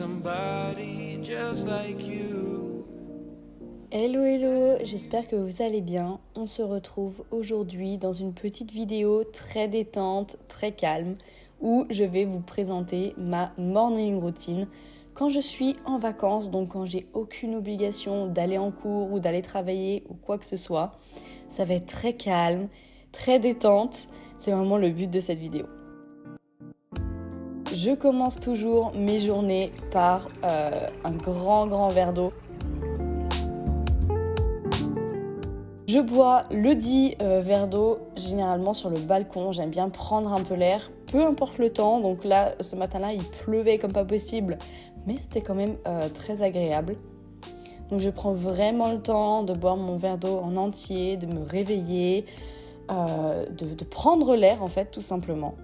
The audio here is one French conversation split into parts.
somebody just like you. Hello hello, j'espère que vous allez bien. On se retrouve aujourd'hui dans une petite vidéo très détente, très calme, où je vais vous présenter ma morning routine quand je suis en vacances, donc quand j'ai aucune obligation d'aller en cours ou d'aller travailler ou quoi que ce soit. Ça va être très calme, très détente, c'est vraiment le but de cette vidéo. Je commence toujours mes journées par un grand verre d'eau. Je bois le dit verre d'eau généralement sur le balcon, j'aime bien prendre un peu l'air, peu importe le temps. Donc là, ce matin-là, il pleuvait comme pas possible, mais c'était quand même très agréable. Donc je prends vraiment le temps de boire mon verre d'eau en entier, de me réveiller, de prendre l'air en fait, tout simplement.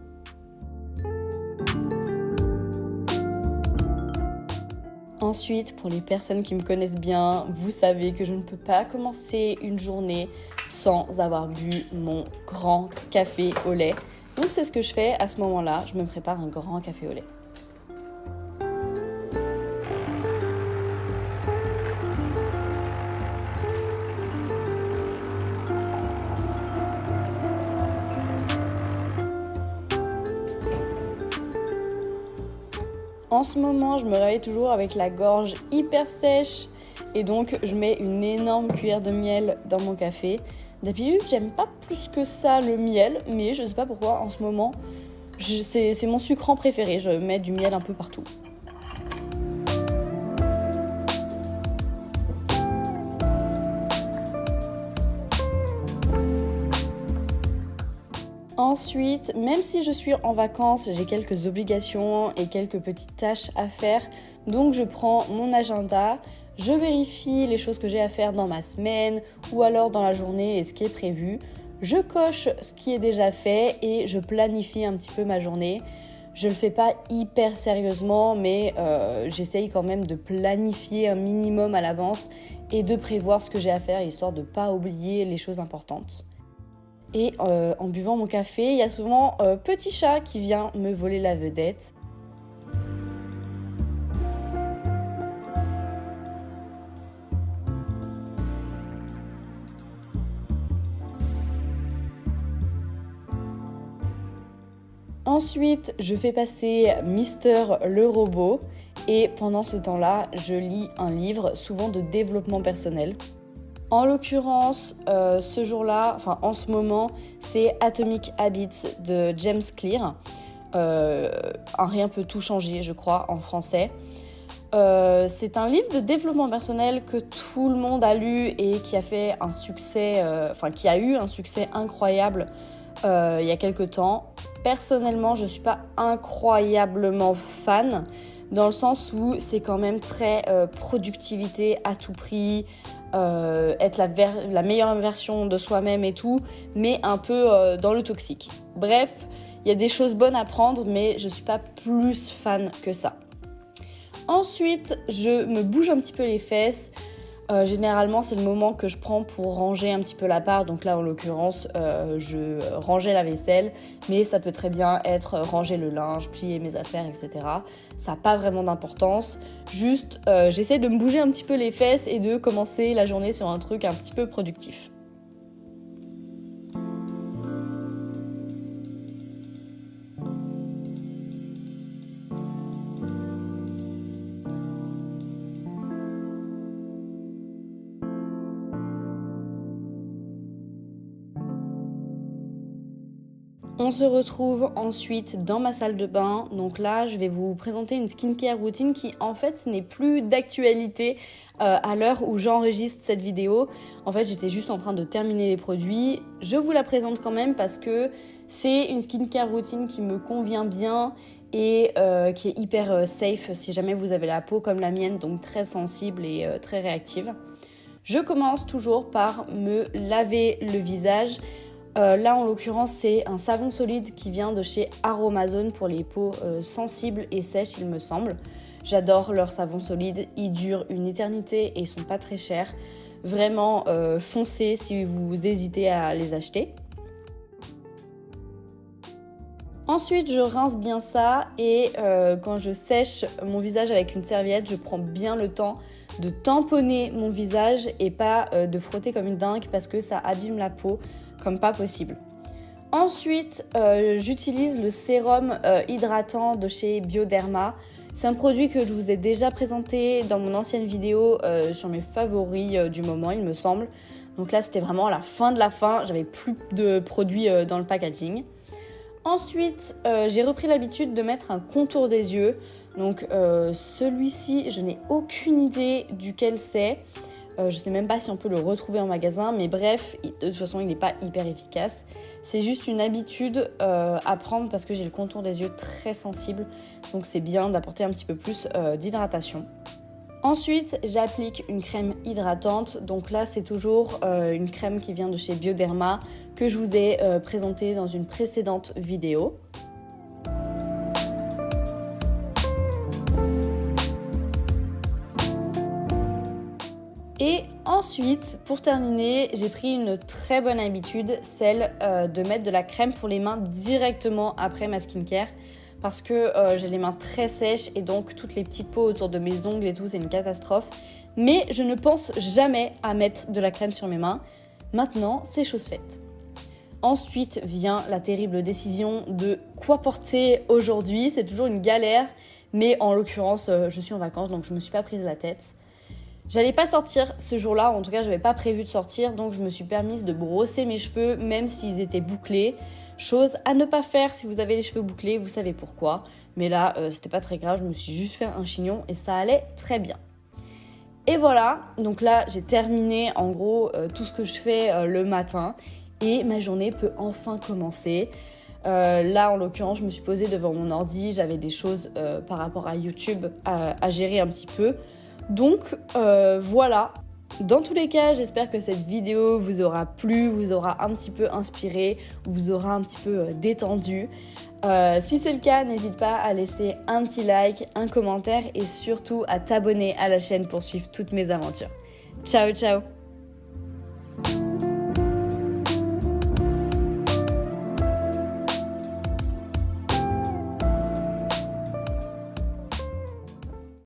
Ensuite, pour les personnes qui me connaissent bien, vous savez que je ne peux pas commencer une journée sans avoir bu mon grand café au lait. Donc c'est ce que je fais à ce moment-là, je me prépare un grand café au lait. En ce moment, je me réveille toujours avec la gorge hyper sèche et donc je mets une énorme cuillère de miel dans mon café. D'habitude, j'aime pas plus que ça le miel, mais je sais pas pourquoi en ce moment, c'est mon sucrant préféré. Je mets du miel un peu partout. Ensuite, même si je suis en vacances, j'ai quelques obligations et quelques petites tâches à faire. Donc je prends mon agenda, je vérifie les choses que j'ai à faire dans ma semaine ou alors dans la journée et ce qui est prévu. Je coche ce qui est déjà fait et je planifie un petit peu ma journée. Je ne le fais pas hyper sérieusement, mais j'essaye quand même de planifier un minimum à l'avance et de prévoir ce que j'ai à faire, histoire de ne pas oublier les choses importantes. Et en buvant mon café, il y a souvent petit chat qui vient me voler la vedette. Ensuite, je fais passer Mister le robot et pendant ce temps-là, je lis un livre, souvent de développement personnel. En l'occurrence, ce jour-là, en ce moment, c'est Atomic Habits de James Clear. Un rien peut tout changer, je crois, en français. C'est un livre de développement personnel que tout le monde a lu et qui a fait un succès, qui a eu un succès incroyable il y a quelques temps. Personnellement, je ne suis pas incroyablement fan, dans le sens où c'est quand même très productivité à tout prix, être la meilleure version de soi-même et tout, mais un peu dans le toxique. Bref, il y a des choses bonnes à prendre, mais je ne suis pas plus fan que ça. Ensuite, je me bouge un petit peu les fesses. Généralement, c'est le moment que je prends pour ranger un petit peu l'appart. Donc là, en l'occurrence, je rangeais la vaisselle, mais ça peut très bien être ranger le linge, plier mes affaires, etc. Ça n'a pas vraiment d'importance. Juste, j'essaie de me bouger un petit peu les fesses et de commencer la journée sur un truc un petit peu productif. On se retrouve ensuite dans ma salle de bain. Donc là, je vais vous présenter une skincare routine qui en fait n'est plus d'actualité à l'heure où j'enregistre cette vidéo. En fait, j'étais juste en train de terminer les produits. Je vous la présente quand même parce que c'est une skincare routine qui me convient bien et qui est hyper safe si jamais vous avez la peau comme la mienne, donc très sensible et très réactive. Je commence toujours par me laver le visage. Là, en l'occurrence, c'est un savon solide qui vient de chez Aromazone pour les peaux sensibles et sèches, il me semble. J'adore leurs savons solides, ils durent une éternité et ils sont pas très chers. Vraiment, foncez si vous hésitez à les acheter. Ensuite, je rince bien ça et quand je sèche mon visage avec une serviette, je prends bien le temps de tamponner mon visage et pas de frotter comme une dingue parce que ça abîme la peau comme pas possible. Ensuite, j'utilise le sérum hydratant de chez Bioderma. C'est un produit que je vous ai déjà présenté dans mon ancienne vidéo sur mes favoris du moment, il me semble. Donc là, c'était vraiment la fin de la fin. J'avais plus de produits dans le packaging. Ensuite, j'ai repris l'habitude de mettre un contour des yeux. Donc celui-ci, je n'ai aucune idée duquel c'est. Je ne sais même pas si on peut le retrouver en magasin, mais bref, de toute façon, il n'est pas hyper efficace. C'est juste une habitude à prendre parce que j'ai le contour des yeux très sensible. Donc c'est bien d'apporter un petit peu plus d'hydratation. Ensuite, j'applique une crème hydratante. Donc là, c'est toujours une crème qui vient de chez Bioderma que je vous ai présentée dans une précédente vidéo. Et ensuite, pour terminer, j'ai pris une très bonne habitude, celle de mettre de la crème pour les mains directement après ma skincare. Parce que j'ai les mains très sèches et donc toutes les petites peaux autour de mes ongles et tout, c'est une catastrophe. Mais je ne pense jamais à mettre de la crème sur mes mains. Maintenant, c'est chose faite. Ensuite vient la terrible décision de quoi porter aujourd'hui. C'est toujours une galère, mais en l'occurrence, je suis en vacances, donc je ne me suis pas prise la tête. J'allais pas sortir ce jour-là, en tout cas, je n'avais pas prévu de sortir, donc je me suis permise de brosser mes cheveux, même s'ils étaient bouclés. Chose à ne pas faire si vous avez les cheveux bouclés, vous savez pourquoi. Mais là, c'était pas très grave, je me suis juste fait un chignon et ça allait très bien. Et voilà, donc là, j'ai terminé en gros tout ce que je fais le matin et ma journée peut enfin commencer. Là, en l'occurrence, je me suis posée devant mon ordi, j'avais des choses par rapport à YouTube à gérer un petit peu. Donc voilà. Dans tous les cas, j'espère que cette vidéo vous aura plu, vous aura un petit peu inspiré, vous aura un petit peu détendu. Si c'est le cas, n'hésite pas à laisser un petit like, un commentaire et surtout à t'abonner à la chaîne pour suivre toutes mes aventures. Ciao, ciao!